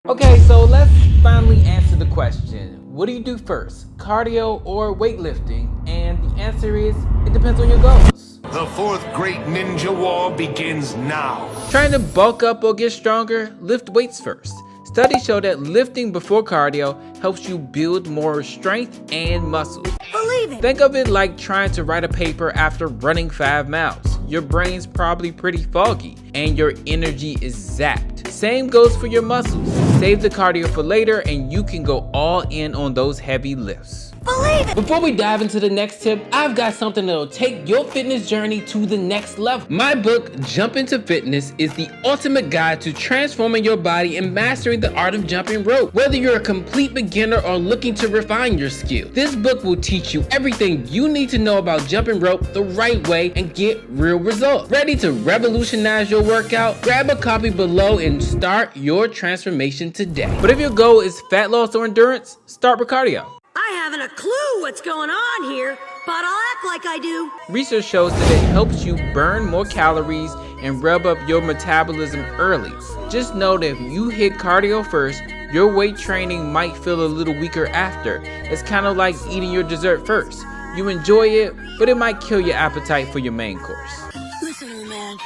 Okay, so let's finally answer the question. What do you do first, cardio or weightlifting? And the answer is, it depends on your goals. The fourth great ninja war begins now. Trying to bulk up or get stronger? Lift weights first. Studies show that lifting before cardio helps you build more strength and muscle. Believe it! Think of it like trying to write a paper after running 5 miles. Your brain's probably pretty foggy and your energy is zapped. Same goes for your muscles. Save the cardio for later and you can go all in on those heavy lifts. Believe it! Before we dive into the next tip, I've got something that'll take your fitness journey to the next level. My book, Jump Into Fitness, is the ultimate guide to transforming your body and mastering the art of jumping rope. Whether you're a complete beginner or looking to refine your skill, this book will teach you everything you need to know about jumping rope the right way and get real results. Ready to revolutionize your workout? Grab a copy below and start your transformation today. But if your goal is fat loss or endurance, start with cardio. I haven't a clue what's going on here, but I'll act like I do. Research shows that it helps you burn more calories and rev up your metabolism early. Just know that if you hit cardio first, your weight training might feel a little weaker after. It's kind of like eating your dessert first. You enjoy it, but it might kill your appetite for your main course. Listen, old man.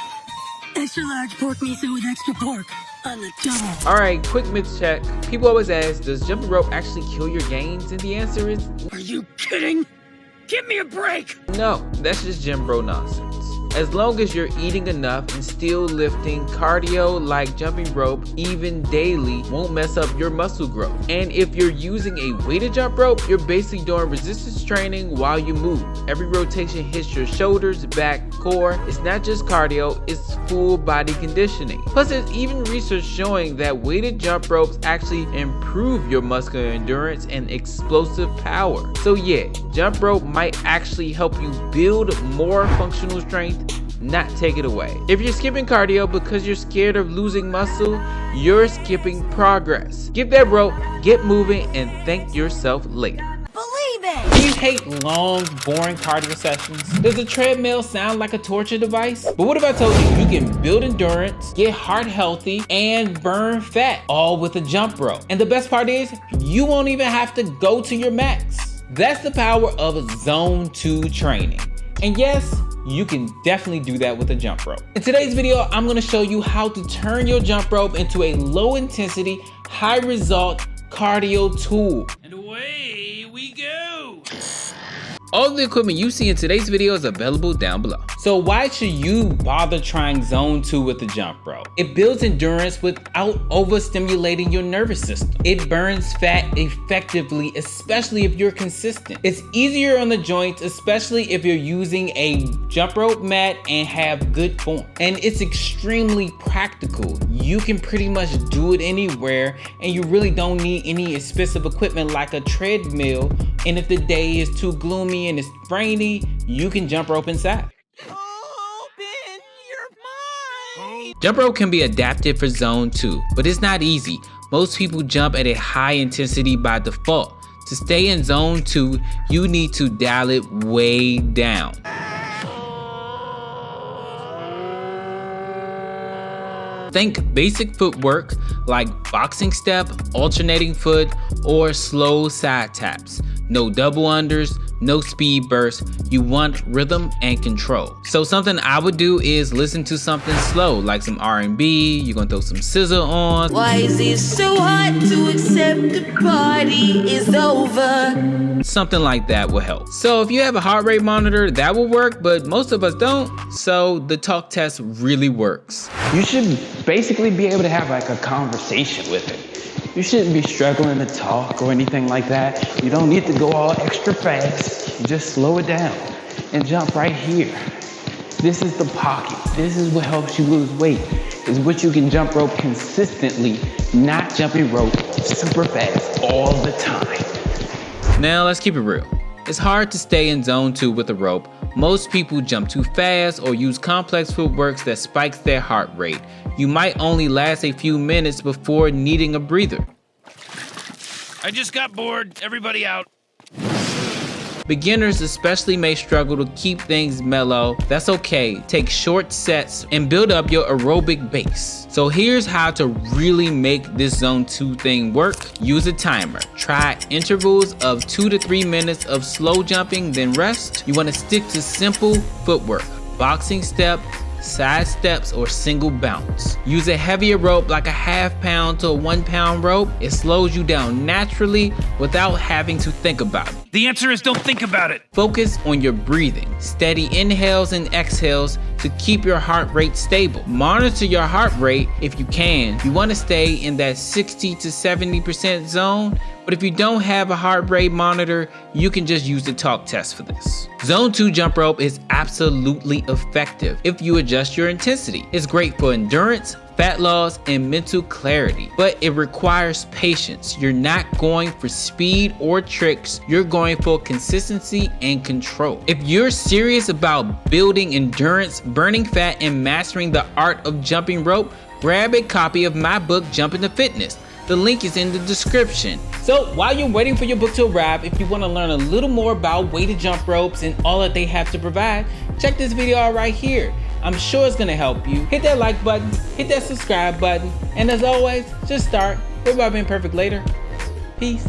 Extra large pork miso with extra pork on the double. Alright, quick myth check. People always ask, does jumping rope actually kill your gains? And the answer is Are you kidding? Give me a break! no, that's just gym bro nonsense. As long as you're eating enough and still lifting, cardio like jumping rope, even daily, won't mess up your muscle growth. And if you're using a weighted jump rope, you're basically doing resistance training while you move. Every rotation hits your shoulders, back, core. It's not just cardio, it's full body conditioning. Plus, there's even research showing that weighted jump ropes actually improve your muscular endurance and explosive power. So yeah, jump rope might actually help you build more functional strength, not take it away. If you're skipping cardio because you're scared of losing muscle, you're skipping progress. Get that rope, get moving, and thank yourself later. Believe it! Do you hate long, boring cardio sessions? Does a treadmill sound like a torture device? But what if I told you you can build endurance, get heart healthy, and burn fat, all with a jump rope? And the best part is, you won't even have to go to your max. That's the power of Zone 2 training. And yes, you can definitely do that with a jump rope. In today's video, I'm gonna show you how to turn your jump rope into a low intensity, high result cardio tool. And away we go. All the equipment you see in today's video is available down below. So why should you bother trying Zone 2 with the jump rope? It builds endurance without overstimulating your nervous system. It burns fat effectively, especially if you're consistent. It's easier on the joints, especially if you're using a jump rope mat and have good form. And it's extremely practical. You can pretty much do it anywhere and you really don't need any expensive equipment like a treadmill. And if the day is too gloomy and it's rainy, you can jump rope inside. Open your mind! Jump rope can be adapted for Zone 2, but it's not easy. Most people jump at a high intensity by default. To stay in Zone 2, you need to dial it way down. Think basic footwork like boxing step, alternating foot, or slow side taps. No double unders, no speed bursts. You want rhythm and control. So something I would do is listen to something slow, like some R&B. You're gonna throw some scissor on. Why is it so hard to accept the party is over? Something like that will help. So if you have a heart rate monitor, that will work, but most of us don't. So the talk test really works. You should basically be able to have like a conversation with it. You shouldn't be struggling to talk or anything like that. You don't need to go all extra fast. You just slow it down and jump right here. This is the pocket. This is what helps you lose weight. Is what you can jump rope consistently, not jumping rope super fast all the time. Now let's keep it real. It's hard to stay in Zone 2 with a rope. Most people jump too fast or use complex footworks that spikes their heart rate. You might only last a few minutes before needing a breather. I just got bored. Everybody out. Beginners especially may struggle to keep things mellow. That's okay. Take short sets and build up your aerobic base. So here's how to really make this zone 2 thing work. Use a timer. Try intervals of 2 to 3 minutes of slow jumping, then rest. You want to stick to simple footwork, boxing step, side steps, or single bounce. Use a heavier rope like a ½ pound to a 1 pound rope. It slows you down naturally without having to think about it. The answer is don't think about it. Focus on your breathing. Steady inhales and exhales to keep your heart rate stable. Monitor your heart rate if you can. You want to stay in that 60 to 70% zone, but if you don't have a heart rate monitor, you can just use the talk test for this. Zone 2 jump rope is absolutely effective if you adjust your intensity. It's great for endurance, fat loss, and mental clarity, but it requires patience. You're not going for speed or tricks, you're going for consistency and control. If you're serious about building endurance, burning fat, and mastering the art of jumping rope, grab a copy of my book, Jump Into Fitness. The link is in the description. So while you're waiting for your book to arrive, if you want to learn a little more about weighted jump ropes and all that they have to provide, check this video out right here. I'm sure it's gonna help you. Hit that like button, hit that subscribe button, and as always, just start. We're about being perfect later. Peace.